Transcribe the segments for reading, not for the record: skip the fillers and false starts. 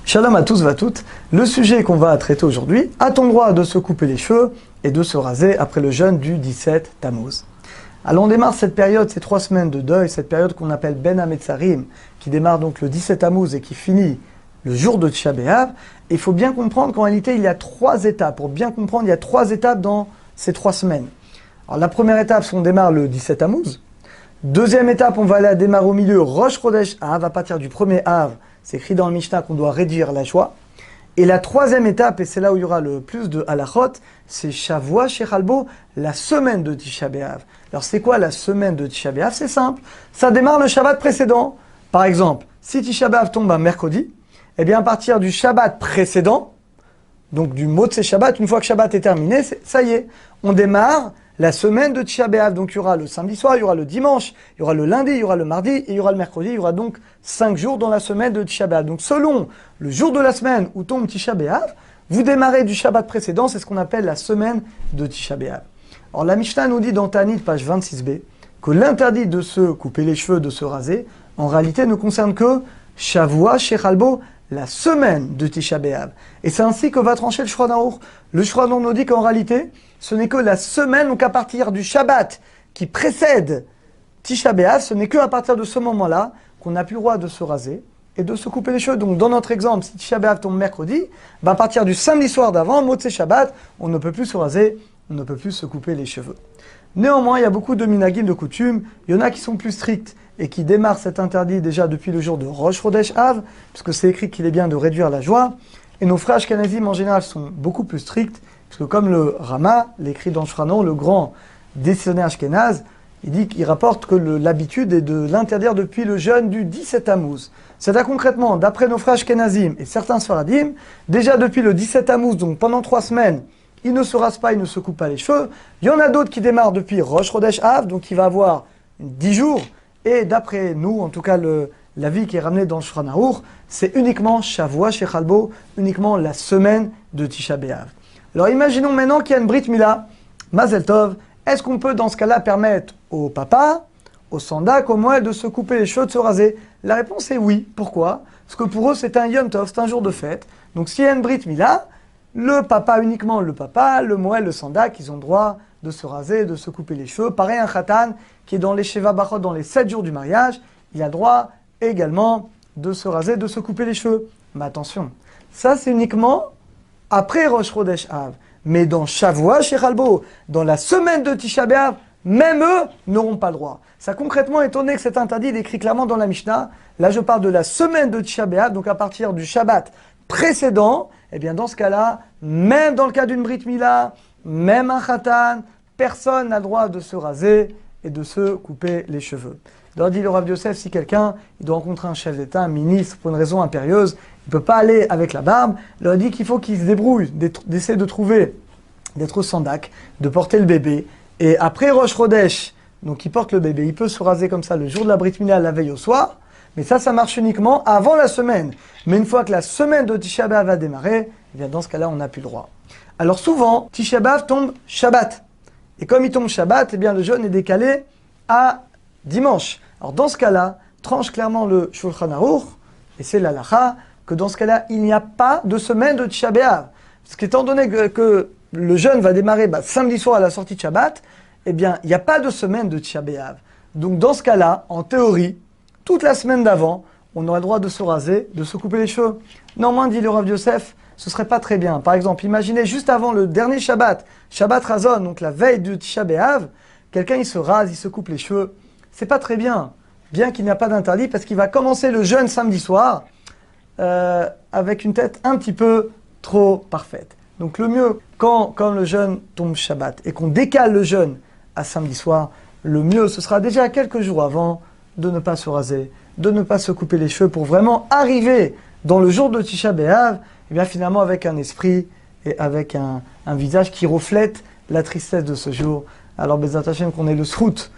Shalom à tous et à toutes. Le sujet qu'on va traiter aujourd'hui, a-t-on le droit de se couper les cheveux et de se raser après le jeûne du 17 Tammuz? Alors on démarre cette période, ces 3 semaines de deuil, cette période qu'on appelle Ben Hametzarim, qui démarre donc le 17 Tammuz et qui finit le jour de Tisha B'Av. Il faut bien comprendre qu'en réalité il y a 3 étapes. Pour bien comprendre, il y a 3 étapes dans ces 3 semaines. Alors la première étape, c'est qu'on démarre le 17 Tammuz. Deuxième étape, on va aller démarrer au milieu, Rosh Chodesh Av, à partir du 1er Av. C'est écrit dans le Mishnah qu'on doit réduire la joie. Et la troisième étape, et c'est là où il y aura le plus de halachot, c'est Shavua Shechalbo, la semaine de Tisha B'Av. Alors c'est quoi la semaine de Tisha B'Av? C'est simple, ça démarre le Shabbat précédent. Par exemple, si Tisha B'Av tombe un mercredi, eh bien à partir du Shabbat précédent, donc du Motzei Shabbat, une fois que Shabbat est terminé, ça y est, on démarre la semaine de Tisha B'Av. Donc il y aura le samedi soir, il y aura le dimanche, il y aura le lundi, il y aura le mardi et il y aura le mercredi. Il y aura donc 5 jours dans la semaine de Tisha B'Av. Donc selon le jour de la semaine où tombe Tisha B'Av, vous démarrez du Shabbat précédent, c'est ce qu'on appelle la semaine de Tisha B'Av. Alors la Mishnah nous dit dans Tanit, page 26b, que l'interdit de se couper les cheveux, de se raser, en réalité ne concerne que Shavua Shechalbo, la semaine de Tisha B'Av. Et c'est ainsi que va trancher le Shulchan Aruch. Le Shulchan Aruch nous dit qu'en réalité, ce n'est que la semaine, donc à partir du Shabbat qui précède Tisha B'Av, ce n'est qu'à partir de ce moment-là qu'on n'a plus le droit de se raser et de se couper les cheveux. Donc dans notre exemple, si Tisha B'Av tombe mercredi, à partir du samedi soir d'avant, Motzei Shabbat, on ne peut plus se raser, on ne peut plus se couper les cheveux. Néanmoins, il y a beaucoup de minagim, de coutumes. Il y en a qui sont plus stricts et qui démarrent cet interdit déjà depuis le jour de Rosh Chodesh Av, puisque c'est écrit qu'il est bien de réduire la joie. Et nos frères ashkénazim en général sont beaucoup plus stricts, puisque comme le Rama l'écrit dans Shulchan Aruch, le grand décisionnaire ashkénaze, il dit qu'il rapporte que l'habitude est de l'interdire depuis le jeûne du 17 Tammuz. C'est-à-dire concrètement, d'après nos frères ashkénazim et certains sfaradim, déjà depuis le 17 Tammuz, donc pendant 3 semaines, il ne se rase pas, il ne se coupe pas les cheveux. Il y en a d'autres qui démarrent depuis Rosh Chodesh Av, donc il va avoir 10 jours. Et d'après nous, en tout cas l'avis qui est ramené dans le Shulchan Aruch, c'est uniquement Shavua Shechalbo, uniquement la semaine de Tisha B'Av. Alors imaginons maintenant qu'il y a une Brit Mila, Mazel Tov. Est-ce qu'on peut dans ce cas-là permettre au papa, au sandak, au moël de se couper les cheveux, de se raser? La réponse est oui. Pourquoi? Parce que pour eux c'est un Yom Tov, c'est un jour de fête. Donc s'il y a une Brit Mila, le papa, uniquement le papa, le moël, le sandak, ils ont le droit de se raser, de se couper les cheveux. Pareil, un khatan qui est dans les Sheva Bachot, dans les 7 jours du mariage, il a le droit également de se raser, de se couper les cheveux. Mais attention, ça c'est uniquement après Rosh Chodesh Av. Mais dans Shavua Shechalbo, dans la semaine de Tisha B'Av, même eux n'auront pas le droit. Ça concrètement, étant donné que c'est interdit, il est écrit clairement dans la Mishnah. Là je parle de la semaine de Tisha B'Av, donc à partir du Shabbat précédent. Eh bien dans ce cas-là, même dans le cas d'une Brit Mila, même un Khatan, personne n'a le droit de se raser et de se couper les cheveux. Alors dit le Rav Yosef, si quelqu'un il doit rencontrer un chef d'État, un ministre, pour une raison impérieuse, il ne peut pas aller avec la barbe, il leur dit qu'il faut qu'il se débrouille, d'essayer de trouver, d'être au sandak, de porter le bébé, et après Rosh Chodesh, donc il porte le bébé, il peut se raser comme ça le jour de la Brit Mila, la veille au soir, mais ça marche uniquement avant la semaine. Mais une fois que la semaine de Tisha B'Av va démarrer, eh bien dans ce cas-là, on n'a plus le droit. Alors souvent, Tisha B'Av tombe Shabbat. Et comme il tombe Shabbat, eh bien le jeûne est décalé à dimanche. Alors dans ce cas-là, tranche clairement le Shulchan Aruch, et c'est l'halakha, que dans ce cas-là, il n'y a pas de semaine de Tisha B'Av. Parce qu'étant donné que le jeûne va démarrer samedi soir à la sortie de Shabbat, eh bien il n'y a pas de semaine de Tisha B'Av. Donc dans ce cas-là, en théorie, toute la semaine d'avant, on aurait le droit de se raser, de se couper les cheveux. Néanmoins, dit le Rav Yosef, ce serait pas très bien. Par exemple, imaginez juste avant le dernier Shabbat, Shabbat Razon, donc la veille de Tisha B'Av, quelqu'un il se rase, il se coupe les cheveux. C'est pas très bien, bien qu'il n'y a pas d'interdit, parce qu'il va commencer le jeûne samedi soir avec une tête un petit peu trop parfaite. Donc le mieux, quand le jeûne tombe Shabbat et qu'on décale le jeûne à samedi soir, le mieux, ce sera déjà quelques jours avant de ne pas se raser, de ne pas se couper les cheveux pour vraiment arriver dans le jour de Tisha B'Av, et bien finalement avec un esprit et avec un visage qui reflète la tristesse de ce jour. Alors Bezat Hashem, qu'on ait le srout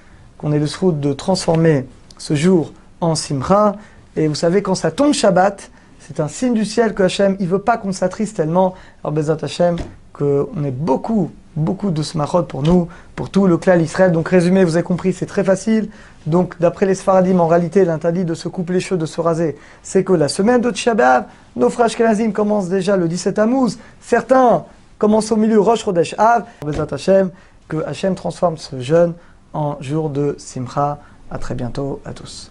de transformer ce jour en simcha. Et vous savez, quand ça tombe Shabbat, c'est un signe du ciel que Hashem, il veut pas qu'on s'attriste tellement. Alors Bezat Hashem, qu'on ait beaucoup beaucoup de smachot pour nous, pour tout le klal Israël. Donc résumé, vous avez compris, c'est très facile. Donc d'après les Sfaradim, en réalité, l'interdit de se couper les cheveux, de se raser, c'est que la semaine de Tisha B'Av, nos frères Ashkenazim commencent déjà le 17 Tammuz. Certains commencent au milieu Rosh Chodesh Av. Bezat Hashem, que Hashem transforme ce jeûne en jour de Simcha. À très bientôt à tous.